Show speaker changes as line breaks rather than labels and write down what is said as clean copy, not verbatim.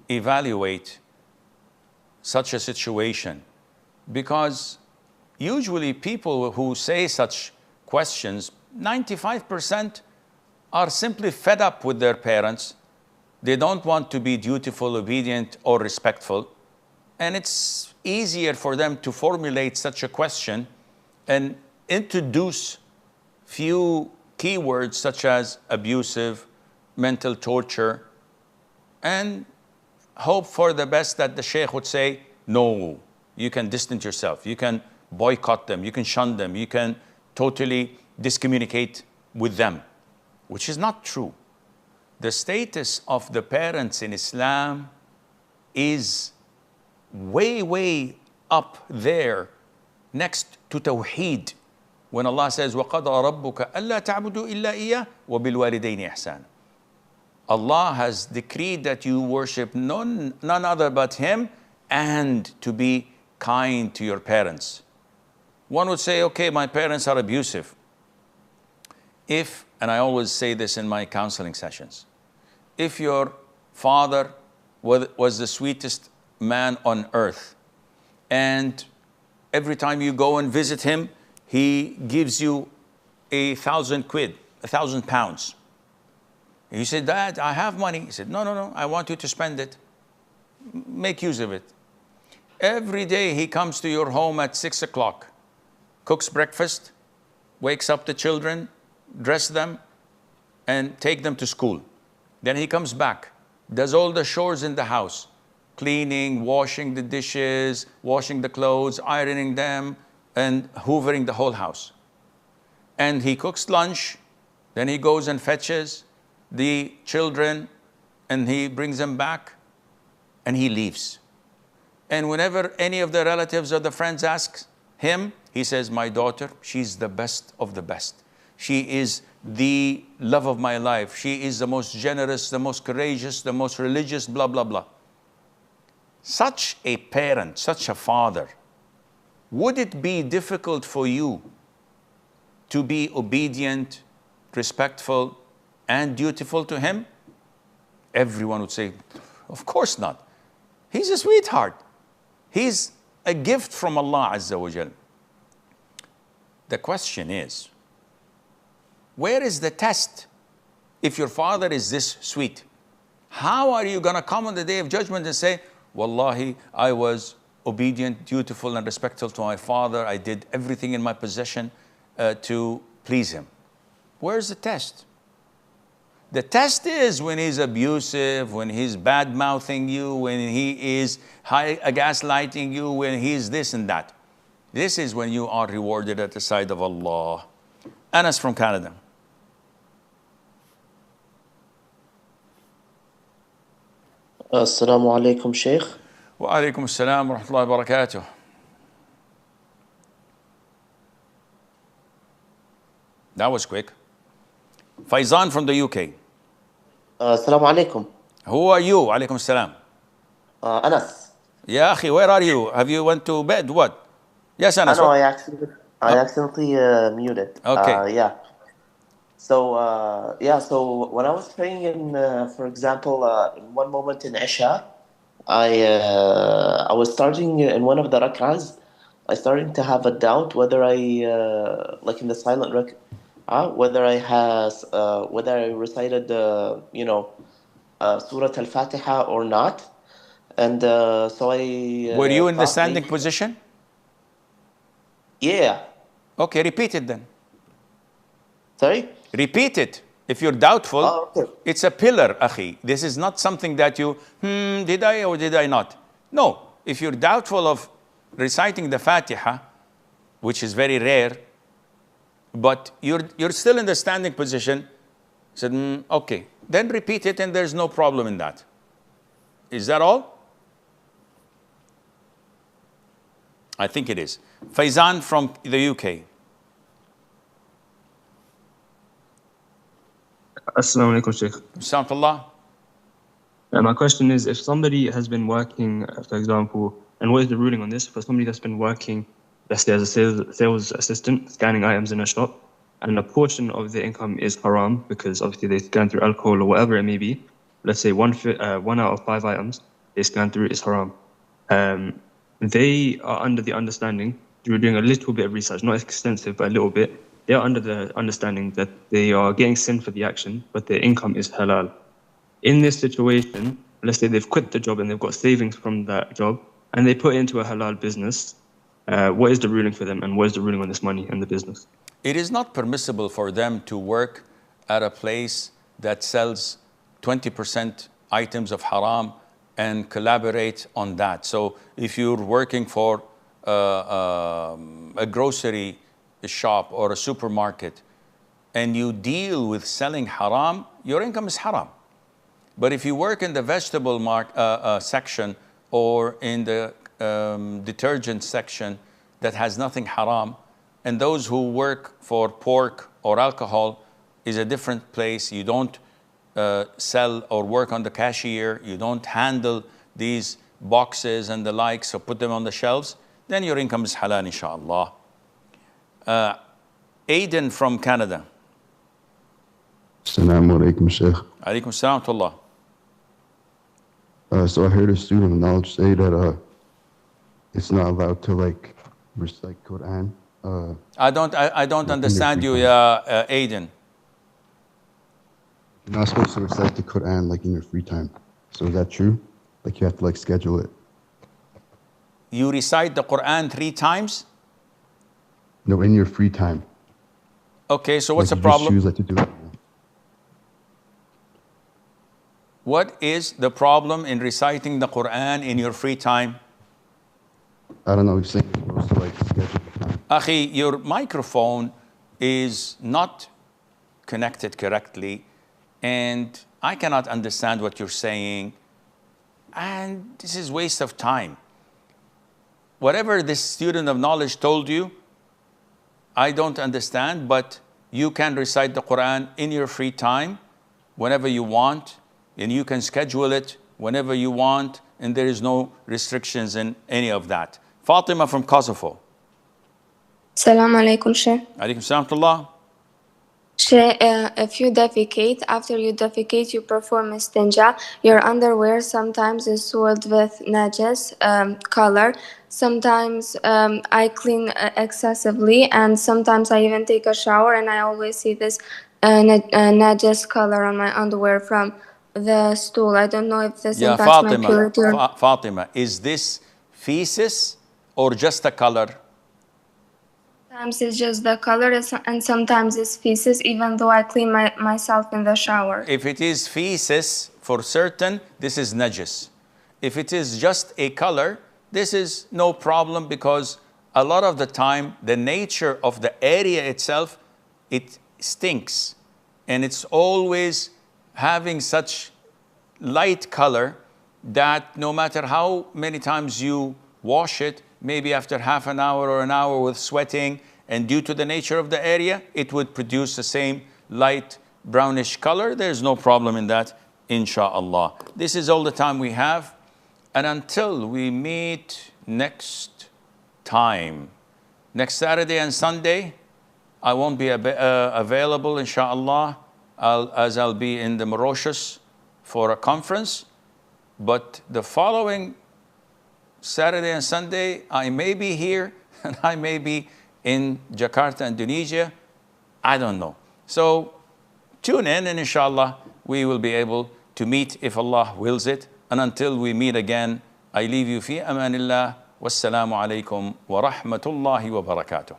evaluate such a situation, because usually people who say such questions, 95% are simply fed up with their parents. They don't want to be dutiful, obedient, or respectful. And it's easier for them to formulate such a question and introduce few keywords such as abusive, mental torture, and hope for the best that the sheikh would say, no, you can distance yourself, you can boycott them, you can shun them, you can totally discommunicate with them, which is not true. The status of the parents in Islam is way, way up there next to Tawheed. When Allah says, وَقَضَى رَبُّكَ أَلَّا تَعْبُدُوا إِلَّا إِيَّهُ وَبِالْوَالِدَيْنِ إِحْسَانًا. Allah has decreed that you worship none other but Him, and to be kind to your parents. One would say, okay, my parents are abusive. If, and I always say this in my counseling sessions, if your father was the sweetest man on earth, and every time you go and visit him, he gives you 1,000 quid, 1,000 pounds. You say, Dad, I have money. He said, no, I want you to spend it. Make use of it. Every day he comes to your home at 6 o'clock, cooks breakfast, wakes up the children, dress them, and take them to school. Then he comes back, does all the chores in the house, cleaning, washing the dishes, washing the clothes, ironing them, and hoovering the whole house. And he cooks lunch, then he goes and fetches the children, and he brings them back, and he leaves. And whenever any of the relatives or the friends ask him, he says, my daughter, she's the best of the best. She is the love of my life. She is the most generous, the most courageous, the most religious, blah, blah, blah. Such a parent, such a father, would it be difficult for you to be obedient, respectful, and dutiful to him? Everyone would say, of course not. He's a sweetheart. He's a gift from Allah Azza wa Jal. The question is, where is the test? If your father is this sweet, how are you going to come on the day of judgment and say, Wallahi, I was obedient, dutiful, and respectful to my father. I did everything in my possession to please him. Where's the test? The test is when he's abusive, when he's bad-mouthing you, when he is gaslighting you, when he's this and that. This is when you are rewarded at the side of Allah. Anas from Canada.
Assalamu alaikum, Sheikh.
Wa alaikum assalam wa rahmatullahi wa barakatuh. That was quick. Faizan from the UK.
Assalamu alaikum.
Who are you? Alaikum assalam.
Anas.
Ya akhi, where are you? Have you went to bed? What? Yes, Anas.
No, I accidentally muted.
Okay.
Yeah. So when I was praying in, for example, in one moment in Isha, I was starting in one of the rak'ahs, I started to have a doubt whether I, like in the silent rak'ah, whether I recited Surah Al-Fatiha or not. And so I...
Were you in the standing position?
Yeah.
Okay, repeat it then.
Sorry?
Repeat it. If you're doubtful,
okay.
It's a pillar, akhi. This is not something that you, did I or did I not? No. If you're doubtful of reciting the Fatiha, which is very rare, but you're still in the standing position, said, okay, then repeat it and there's no problem in that. Is that all? I think it is. Faizan from the UK.
Assalamu alaikum, Sheikh.
Assalamu
My question is, if somebody has been working, for example, and what is the ruling on this for somebody that's been working, let's say as a sales assistant, scanning items in a shop, and a portion of their income is haram because obviously they scan through alcohol or whatever it may be, let's say one out of 5 items, they scan through, it's haram. They are under the understanding, through doing a little bit of research, not extensive, but a little bit, they are under the understanding that they are getting sin for the action, but their income is halal. In this situation, let's say they've quit the job and they've got savings from that job, and they put it into a halal business. What is the ruling for them, and what is the ruling on this money and the business?
It is not permissible for them to work at a place that sells 20% items of haram and collaborate on that. So if you're working for a grocery shop or a supermarket and you deal with selling haram, your income is haram. But if you work in the vegetable section or in the detergent section that has nothing haram, and those who work for pork or alcohol is a different place. You don't sell or work on the cashier. You don't handle these boxes and the likes or put them on the shelves. Then your income is halal, inshallah. Aiden from Canada.
Assalamu alaikum, Sheikh.
Alaikum assalam wa rahmatullah.
So I heard a student of knowledge say that it's not allowed to like recite Quran.
I don't understand you, Aiden.
You're not supposed to recite the Quran like in your free time. So is that true? Like you have to like schedule it?
You recite the Quran 3 times?
No, in your free time.
Okay, so what's
like
the problem?
You just choose like to do it.
What is the problem in reciting the Quran in your free time?
I don't know. You're saying you're supposed to like schedule the time.
Akhi, your microphone is not connected correctly, and I cannot understand what you're saying, and this is waste of time. Whatever this student of knowledge told you, I don't understand, but you can recite the Quran in your free time whenever you want, and you can schedule it whenever you want, and there is no restrictions in any of that. Fatima from Kosovo.
Assalamu alaikum, Sheikh.
Alaikum salam wa rahmatullah.
Sheikh, if you defecate, after you defecate, you perform istinja. Your underwear sometimes is soiled with najas color. Sometimes I clean excessively, and sometimes I even take a shower, and I always see this najas color on my underwear from the stool. I don't know if this impacts my purity.
Fatima, is this feces or just a color?
Sometimes it's just the color, and sometimes it's feces, even though I clean myself in the shower.
If it is feces, for certain, this is najis. If it is just a color, this is no problem, because a lot of the time, the nature of the area itself, it stinks. And it's always having such light color that no matter how many times you wash it, maybe after half an hour or an hour with sweating, and due to the nature of the area, it would produce the same light brownish color. There's no problem in that, insha'Allah. This is all the time we have. And until we meet next time, next Saturday and Sunday, I won't be available, insha'Allah, as I'll be in the Mauritius for a conference. But the following Saturday and Sunday, I may be here, and I may be in Jakarta, Indonesia. I don't know. So tune in, and inshallah, we will be able to meet if Allah wills it. And until we meet again, I leave you fi amanillah. Wassalamu alaikum wa rahmatullahi wa barakatuh.